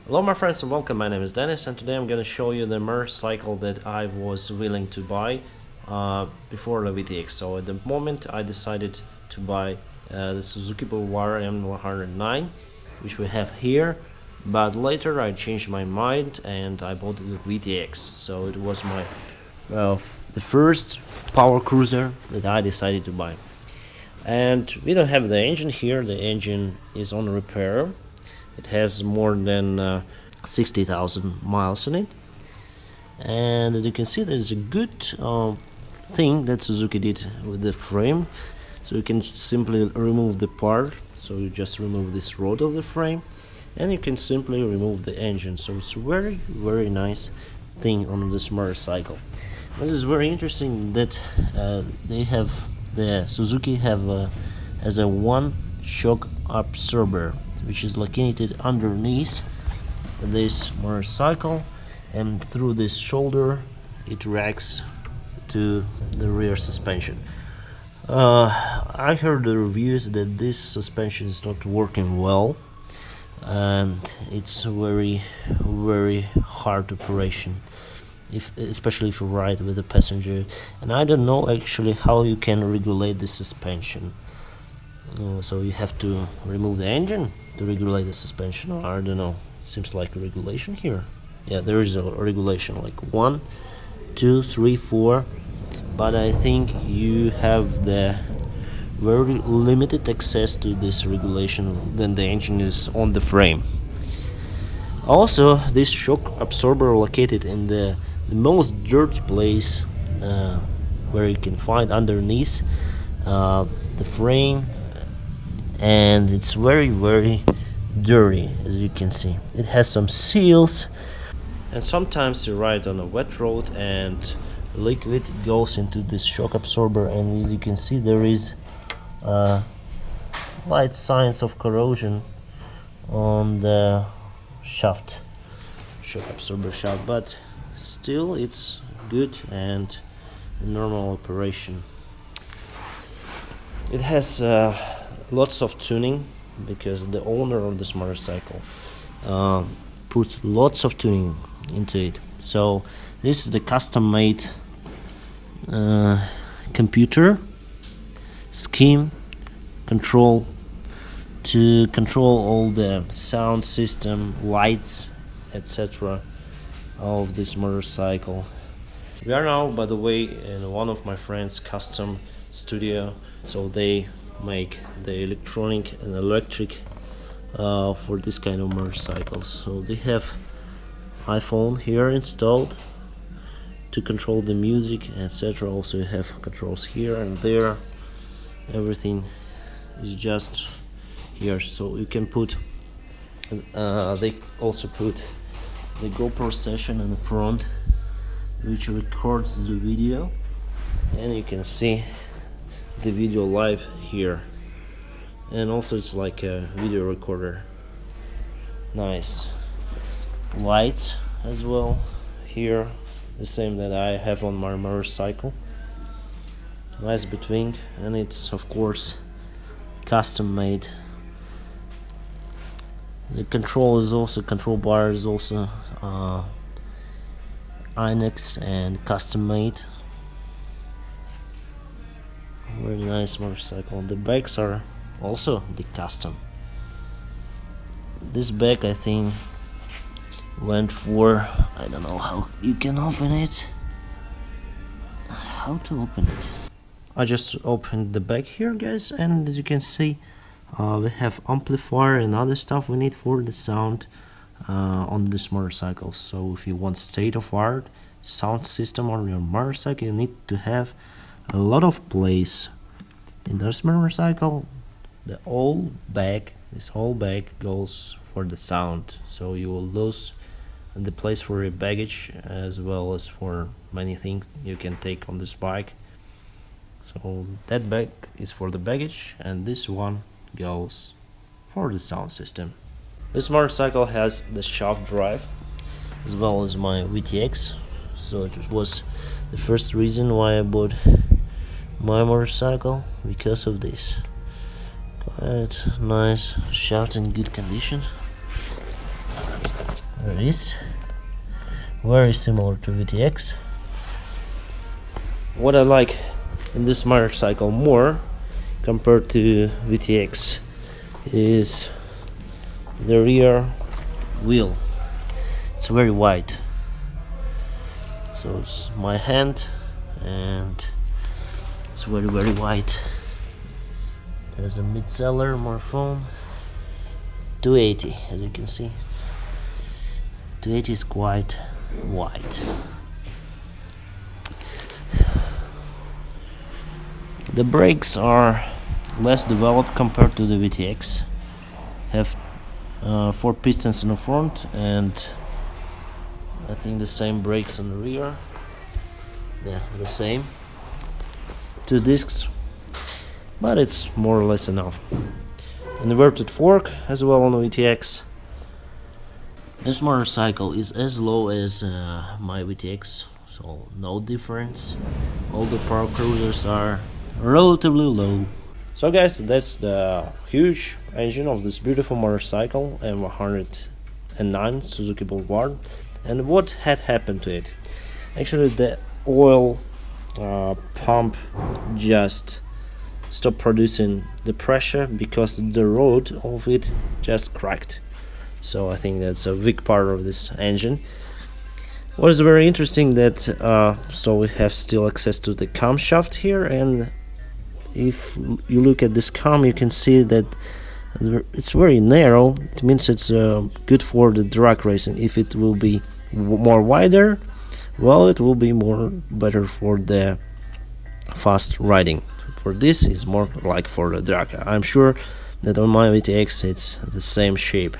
Hello my friends and welcome, my name is Dennis and today I'm going to show you the motorcycle that I was willing to buy before the VTX. So at the moment I decided to buy the Suzuki Boulevard M109, which we have here, but later I changed my mind and I bought the VTX. So it was my the first power cruiser that I decided to buy. And we don't have the engine here, the engine is on repair. It has more than 60,000 miles on it, and as you can see, there's a good thing that Suzuki did with the frame. So you can simply remove the part. So you just remove this rod of the frame, and you can simply remove the engine. So it's very nice thing on this motorcycle. This is very interesting that the Suzuki has a one shock absorber, which is located underneath this motorcycle, and through this shoulder it racks to the rear suspension. I heard the reviews that this suspension is not working well, and it's very hard operation, especially if you ride with a passenger. And I don't know actually how you can regulate the suspension. So you have to remove the engine to regulate the suspension, or I don't know. It seems like a regulation here. Yeah, there is a regulation like 1, 2, 3, 4, but I think you have the very limited access to this regulation when the engine is on the frame. Also, this shock absorber located in the most dirty place where you can find underneath the frame, and it's very dirty, as you can see. It has some seals, and sometimes you ride on a wet road and liquid goes into this shock absorber, and as you can see, there is light signs of corrosion on the shaft, shock absorber shaft, but still it's good and normal operation. It has lots of tuning, because the owner of this motorcycle put lots of tuning into it. So this is the custom-made computer scheme control to control all the sound system, lights, etc. of this motorcycle. We are now, by the way, in one of my friends' custom studio, so they make the electronic and electric for this kind of motorcycles. So they have iPhone here installed to control the music, etc. Also you have controls here and there. Everything is just here, so you can put they also put the GoPro session in the front, which records the video, and you can see the video live here, and also it's like a video recorder. Nice lights as well here, the same that I have on my motorcycle. Nice between, and it's of course custom made. The control bar is also Inex and custom made. Very nice motorcycle. The bags are also the custom. This bag, I think, went for, I don't know how you can open it. How to open it? I just opened the bag here, guys, and as you can see, we have amplifier and other stuff we need for the sound on this motorcycle. So if you want state-of-art sound system on your motorcycle, you need to have a lot of place in this motorcycle. This whole bag goes for the sound, so you will lose the place for your baggage as well as for many things you can take on this bike. So that bag is for the baggage, and this one goes for the sound system. This motorcycle has the shaft drive as well as my VTX, so it was the first reason why I bought my motorcycle, because of this. Quite nice shaft in good condition. There it is. Very similar to VTX. What I like in this motorcycle more compared to VTX is the rear wheel. It's very wide, so it's my hand, and it's very wide. There's a mid-seller, more foam. 280, as you can see. 280 is quite wide. The brakes are less developed compared to the VTX. Have 4 pistons in the front, and I think the same brakes on the rear. Yeah, the same. 2 discs, but it's more or less enough. An inverted fork as well on the VTX. This motorcycle is as low as my VTX, so no difference. All the power cruisers are relatively low. So guys, that's the huge engine of this beautiful motorcycle M109 Suzuki Boulevard. And what had happened to it? Actually, the oil pump just stopped producing the pressure because the rod of it just cracked. So I think that's a weak part of this engine. What is very interesting that so we have still access to the camshaft here, and if you look at this cam, you can see that it's very narrow. It means it's good for the drag racing. If it will be more wider, well, it will be more better for the fast riding. For this is more like for the drag. I'm sure that on my VTX it's the same shape.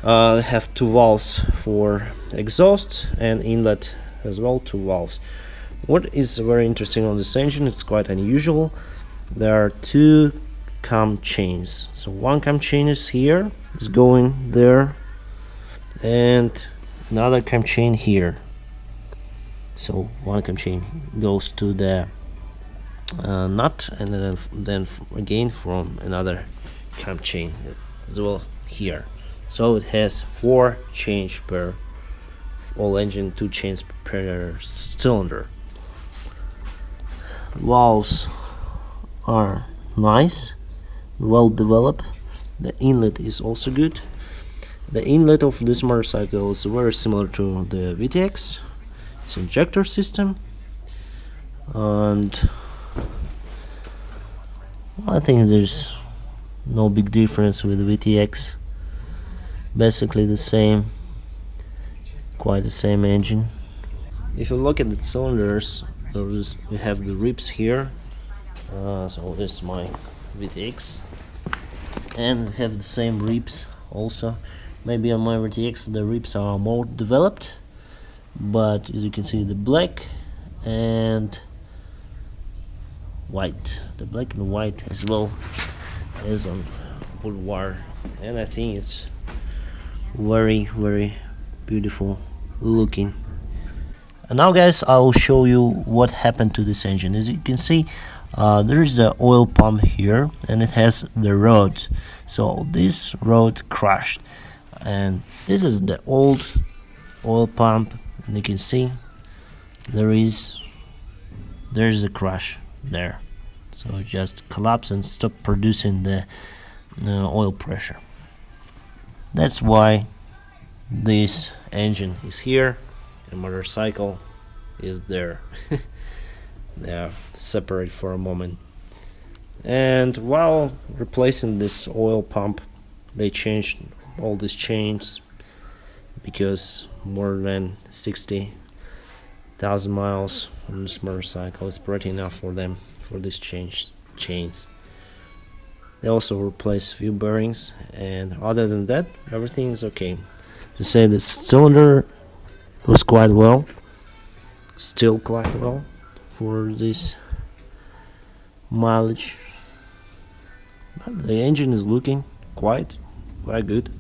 I have 2 valves for exhaust and inlet as well, 2 valves. What is very interesting on this engine, it's quite unusual. There are 2 cam chains. So one cam chain is here, is going there, and another cam chain here. So one cam chain goes to the nut, and then again from another cam chain as well here. So it has 4 chains per all engine, 2 chains per cylinder. Valves are nice, well developed. The inlet is also good. The inlet of this motorcycle is very similar to the VTX. It's injector system, and I think there's no big difference with the VTX. Basically the same, quite the same engine. If you look at the cylinders, we have the ribs here. So this is my VTX, and we have the same ribs also. Maybe on my VTX the ribs are more developed, but as you can see, the black and white, the black and white as well as on Boulevard, and I think it's very beautiful looking. And now guys, I will show you what happened to this engine. As you can see, there is an oil pump here, and it has the rod. So this rod crashed, and this is the old oil pump, and you can see there's a crash there. So it just collapsed and stopped producing the oil pressure. That's why this engine is here and motorcycle is there. They are separate for a moment. And while replacing this oil pump, they changed all these chains, because more than 60,000 miles on this motorcycle is pretty enough for them for these chains. They also replaced few bearings, and other than that, everything is okay. To say the cylinder was quite well, still quite well for this mileage. But the engine is looking quite good.